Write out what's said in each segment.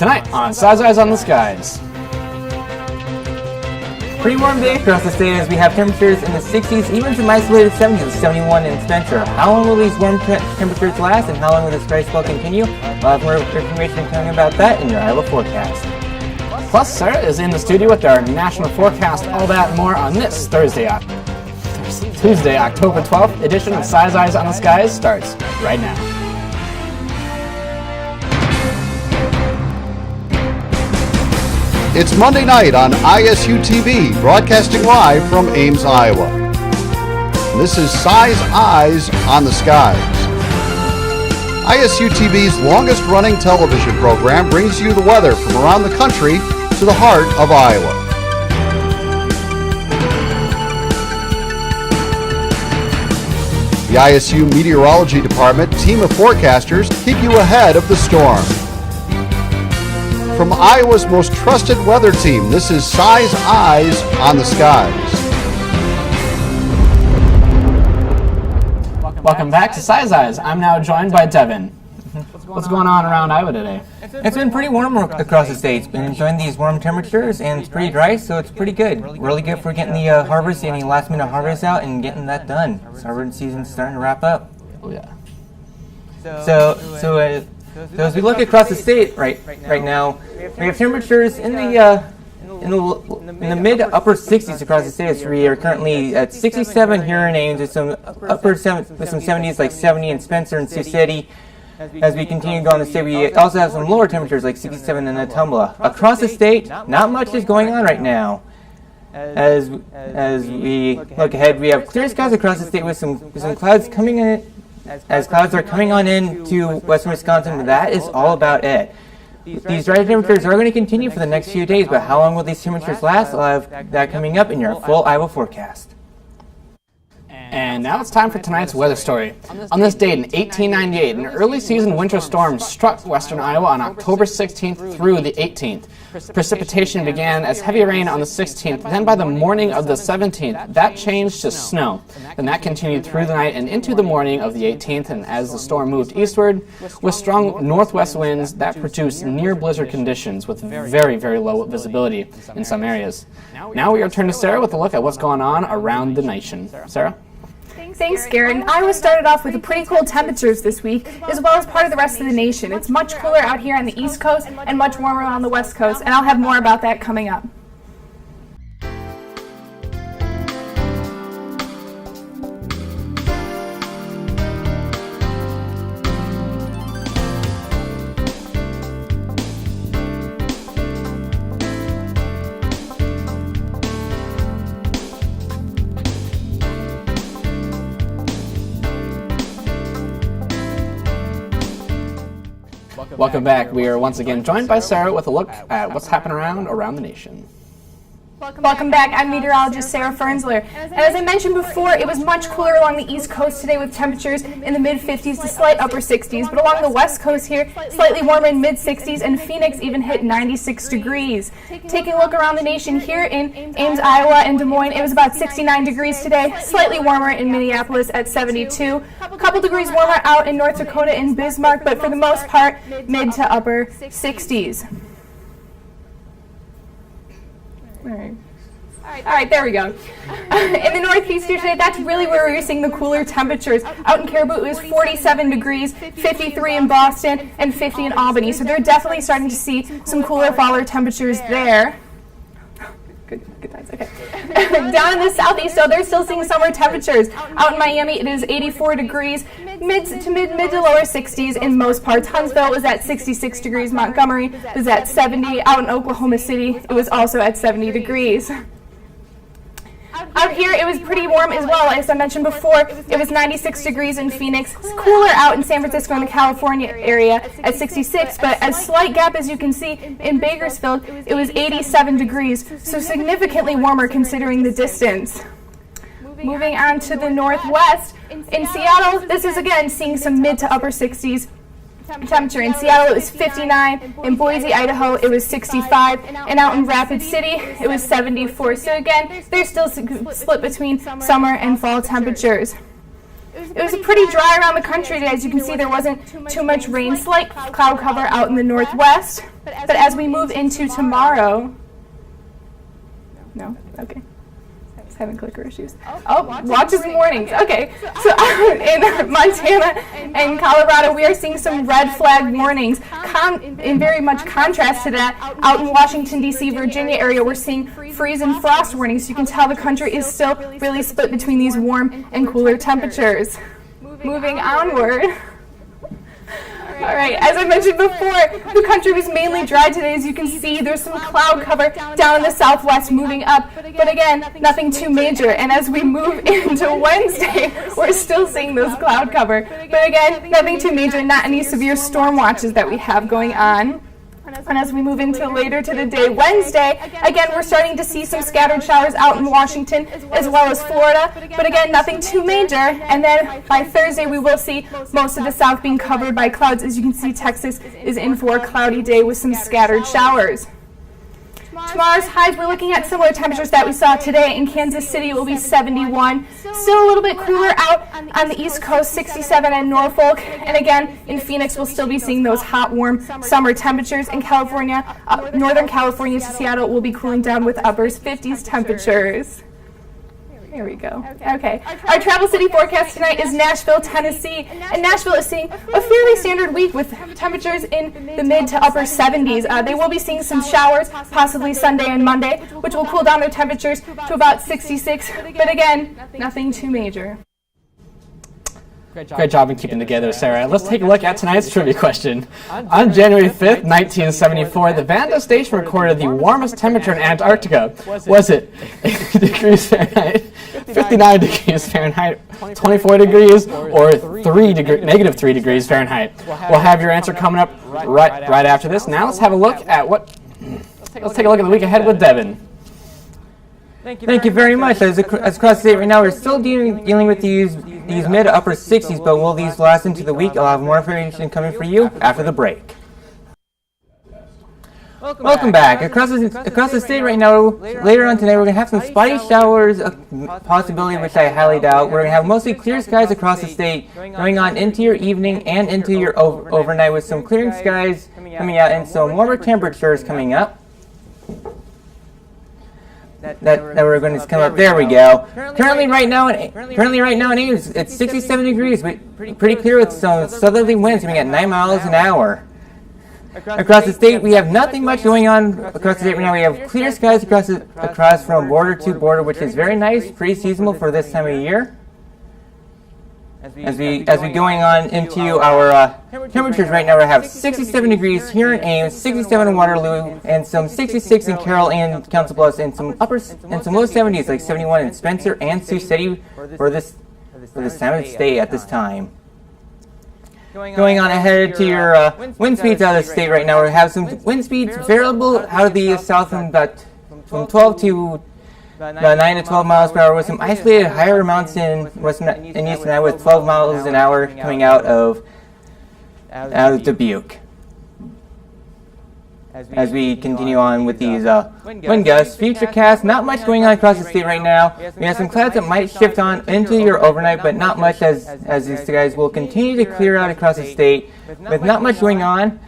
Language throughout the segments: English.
Tonight on Size Eyes on the Skies. Pretty warm day across the state as we have temperatures in the 60s, even some isolated 70s with 71 in Spencer. How long will these warm temperatures last and how long will this dry spell continue? We'll have more information coming about that in your Iowa forecast. Plus, Sara is in the studio with our national forecast, all that and more on this Tuesday, October 12th edition of Size Eyes on the Skies starts right now. It's Monday night on ISU TV, broadcasting live from Ames, Iowa. This is Size Eyes on the Skies. ISU TV's longest-running television program brings you the weather from around the country to the heart of Iowa. The ISU Meteorology Department team of forecasters keep you ahead of the storm. From Iowa's most trusted weather team, this is Size Eyes on the Skies. Welcome back to Size Eyes. I'm now joined by Devon. What's going on around Iowa today? It's been pretty warm across the state. Been enjoying these warm temperatures and it's pretty dry, so it's pretty good. Really good for getting the harvest, any last minute harvest out and getting that done. So harvest season's starting to wrap up. Oh yeah. So as we look across the state right now, we have temperatures in the mid to upper 60s across the state. We are currently at 67 here in Ames, with some upper with some 70s like 70 in Spencer and Sioux City. As we continue going to the state, we also have some lower temperatures like 67 in Ottumwa. Across the state, not much is going on right now. As we look ahead, we have clear skies across the state with some clouds coming in. As clouds are coming on in to western Wisconsin, but that is all about it. These dry temperatures are going to continue for the next few days, but how long will these temperatures last? I'll have that coming up in your full Iowa forecast. And now it's time for tonight's weather story. On this date in 1898, an early season winter storm struck western Iowa on October 16th through the 18th. Precipitation began as heavy rain on the 16th, then by the morning of the 17th, that changed to snow. Then that continued through the night and into the morning of the 18th, and as the storm moved eastward, with strong northwest winds that produced near blizzard conditions with very, very low visibility in some areas. Now we return to Sara with a look at what's going on around the nation. Sara? Thanks, Garrett. And Iowa started off with pretty cold temperatures this week, as well as part of the rest of the nation. It's much cooler out here on the East Coast and much warmer on the West Coast, and I'll have more about that coming up. Welcome back. We are once again joined by Sara with a look at what's happening around the nation. Welcome back. I'm meteorologist Sara Foernssler. And as I mentioned before, it was much cooler along the East Coast today with temperatures in the mid-50s to slight upper 60s. But along the West Coast here, slightly warmer in mid-60s, and Phoenix even hit 96 degrees. Taking a look around the nation here in Ames, Iowa, and Des Moines, it was about 69 degrees today. Slightly warmer in Minneapolis at 72. A couple degrees warmer out in North Dakota in Bismarck, but for the most part, mid to upper 60s. All right, there we go. In the Northeast here today, that's really where we're seeing the cooler temperatures. Out in Caribou, it was 47 degrees, 53 in Boston, and 50 in Albany. So they're definitely starting to see some cooler faller temperatures there. Good times, okay. Down in the Southeast, so they're still seeing summer temperatures. Out in Miami, it is 84 degrees, mid to lower 60s in most parts. Huntsville was at 66 degrees. Montgomery was at 70. Out in Oklahoma City, it was also at 70 degrees. Out here, it was pretty warm as well. As I mentioned before, it was 96 degrees in Phoenix. It's cooler out in San Francisco and the California area at 66, but a slight gap, as you can see, in Bakersfield, it was 87 degrees, so significantly warmer considering the distance. Moving on to the northwest, in Seattle, this is again seeing some mid to upper 60s. Temperature in Seattle, it was 59. In Boise, Idaho, it was 65. And out in Rapid City, it was 74. So again, there's still split between summer and fall temperatures. It was pretty dry around the country today. As you can see, there wasn't too much rain. Slight cloud cover out in the northwest. But as we move into tomorrow, no, okay. Having clicker issues. Oh, watches mornings. Okay, so in Montana and Colorado, we are seeing some red flag warnings. In very much contrast to that, out in Washington, D.C., Virginia area, we're seeing freeze and frost warnings. So you can tell the country is still really split between these warm and cooler temperatures. Moving onward. All right, as I mentioned before, the country was mainly dry today. As you can see, there's some cloud cover down in the southwest moving up. But again, nothing too major. And as we move into Wednesday, we're still seeing those cloud cover. But again, nothing too major, not any severe storm watches that we have going on. And as we move into later to the day, Wednesday, again, we're starting to see some scattered showers out in Washington as well as Florida. But again, nothing too major. And then by Thursday, we will see most of the south being covered by clouds. As you can see, Texas is in for a cloudy day with some scattered showers. Tomorrow's highs, we're looking at similar temperatures that we saw today. In Kansas City, it will be 71. Still a little bit cooler out on the East Coast, 67 in Norfolk. And again, in Phoenix, we'll still be seeing those hot, warm summer temperatures. In California, Northern California to Seattle, will be cooling down with uppers 50s temperatures. Here we go. Okay. Our travel city forecast tonight is Nashville, Tennessee. And Nashville is seeing a fairly standard week with temperatures in the mid to upper 70s. They will be seeing some showers, possibly Sunday and Monday, which will cool down their temperatures to about 66. But again, nothing too major. Great job in keeping together, Sarah. Let's take a look at tonight's trivia question. On January 5th, 1974, the Vanda Station recorded the warmest temperature in Antarctica. Was it 80 degrees Fahrenheit, 59 degrees Fahrenheit, 24 degrees, or negative 3 degrees Fahrenheit? We'll have your answer coming up right after this. Now let's have a look at let's take a look at the week ahead with Devon. Thank you very much. As across the state right now, we're still dealing with these mid to upper 60s, but will these last into the week? I'll have more information coming for you after the break. Welcome back. Across the state right now, later on today, we're going to have some spotty showers, a possibility which I highly doubt. We're going to have mostly clear skies across the state going on into your evening and into your overnight with some clearing skies coming out and some warmer temperatures coming up. That we're going to come up. There we go. Currently, right now in Ames, it's 67 degrees, pretty clear with some southerly winds coming at 9 miles an hour. Across the state, we have nothing much going on across the state right now. We have clear skies across from border to border, which is very nice, pretty seasonal for this time of year. As we going on into our temperatures right now, we have 67 degrees here in Ames, 67 in Waterloo, and some 66 in Carroll and Council Bluffs, and some low 70s like 71 in Spencer and Sioux City for this time of the state at this time. Going on ahead to your wind speeds out of the state right now, we have some wind speeds variable out of the south from 12 to 9 to 12 miles per hour with some isolated higher amounts in eastern Iowa with 12 miles an hour coming out of Dubuque. As we continue on with these wind gusts, futurecast, not much going on across the state right now. We have some clouds that might shift on into your overnight, but not much as these guys will continue to clear out across the state with not much going on.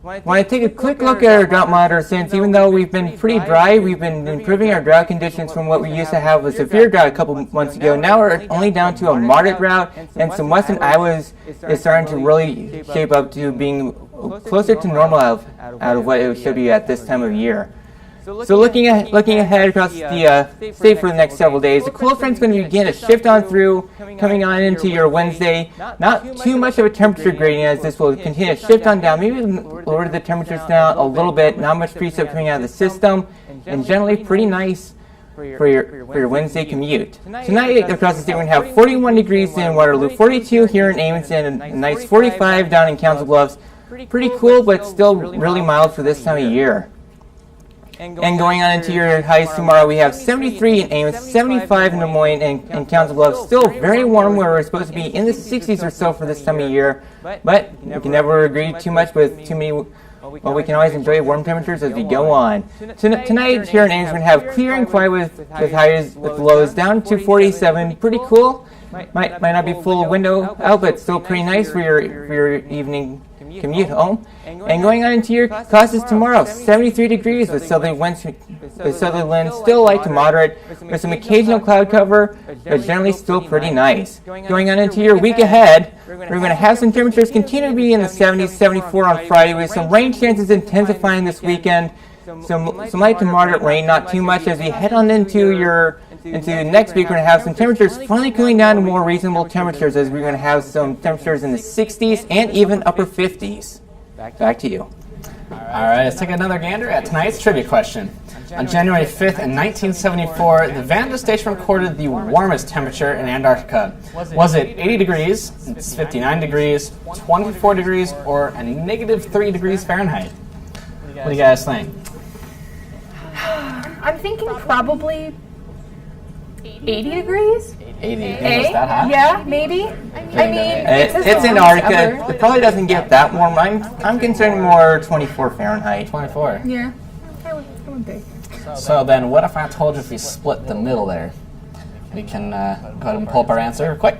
Want to take a quick look at our drought monitor since even though we've been pretty dry, we've been improving our drought conditions from what we used to have a severe drought a couple months ago. Now we're only down to a moderate drought, and some western Iowa is starting to really shape up to being closer to normal out of what it should be at this time of year. So looking ahead across the state for the next several days, the cold front's going to begin to shift on through, coming on into your Wednesday. Not too much of a temperature gradient as this will continue to shift on down, maybe lower the temperatures down a little bit, not much precip coming out of the system, and generally pretty nice for your Wednesday commute. Tonight across the state we're going to have 41 degrees in Waterloo, 42 here in Ames, and a nice 45 down in Council Bluffs. Pretty cool, but still really mild for this time of year. And going on into your highs tomorrow, we have 73 in Ames, 75 in Des Moines, and Council Bluffs. Still very warm where we're supposed to be in the 60s or so for this time of year. But you can never agree too much with too many. Well, we can always enjoy warm temperatures as we go on. Tonight here in Ames, we're going to have clear and quiet with highs with lows down to 47. Pretty cool. Might not be full window out, but still pretty nice for your evening commute home. And And going on into your classes tomorrow, 73 degrees with southerly winds still light to moderate, with some occasional cloud cover, but generally still pretty nice. Going on into your week ahead, we're going to have some temperatures continue to be in the 70s, 74 on Friday, with some rain chances intensifying this weekend. Some light to moderate rain, not too much. As we head on into next week, we're going to have some temperatures finally cooling down to more reasonable temperatures, as we're going to have some temperatures in the 60s and even upper 50s. Back to you. All right, let's take another gander at tonight's trivia question. On January 5th in 1974, the Vanda station recorded the warmest temperature in Antarctica. Was it 80 degrees, 59 degrees, 24 degrees, or a negative 3 degrees Fahrenheit? What do you guys think? I'm thinking probably 80 degrees? 80 degrees, that hot? Yeah, maybe. I mean, it's Antarctica. It probably doesn't get that warm. I'm considering more 24 Fahrenheit. 24. Yeah. I would think. So then what if I told you if we split the middle there? We can go ahead and pull up our answer quick.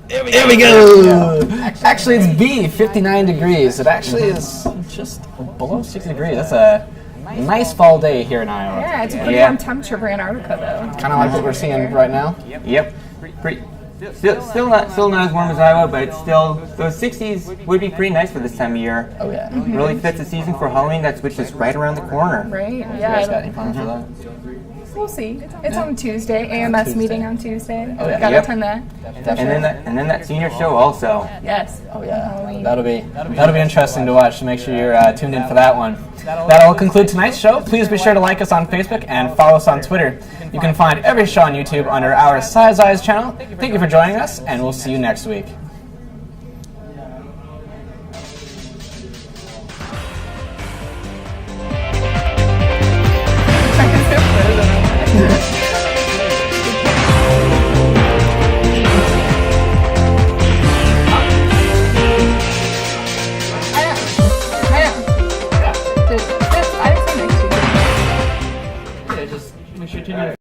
There we go! Actually, it's B, 59 degrees. It actually is just below 60 degrees. That's a nice fall day here in Iowa. Yeah, it's a pretty warm temperature for Antarctica, though. Kind of like what we're seeing right now. Yep. Still not as warm as Iowa, but it's still, those 60s would be pretty nice for this time of year. Oh, yeah. Really fits the season for Halloween, which is right around the corner. Right, You guys yeah. got any plans for that? We'll see. It's on Tuesday. AMS meeting on Tuesday. Oh, yeah. Gotta Yep. attend that. And then that senior show also. Yes. Oh yeah, Halloween. that'll be interesting to watch. So make sure you're tuned in for that one. That'll conclude tonight's show. Please be sure to like us on Facebook and follow us on Twitter. You can find every show on YouTube under our Size Eyes channel. Thank you for joining us, and we'll see you next week. I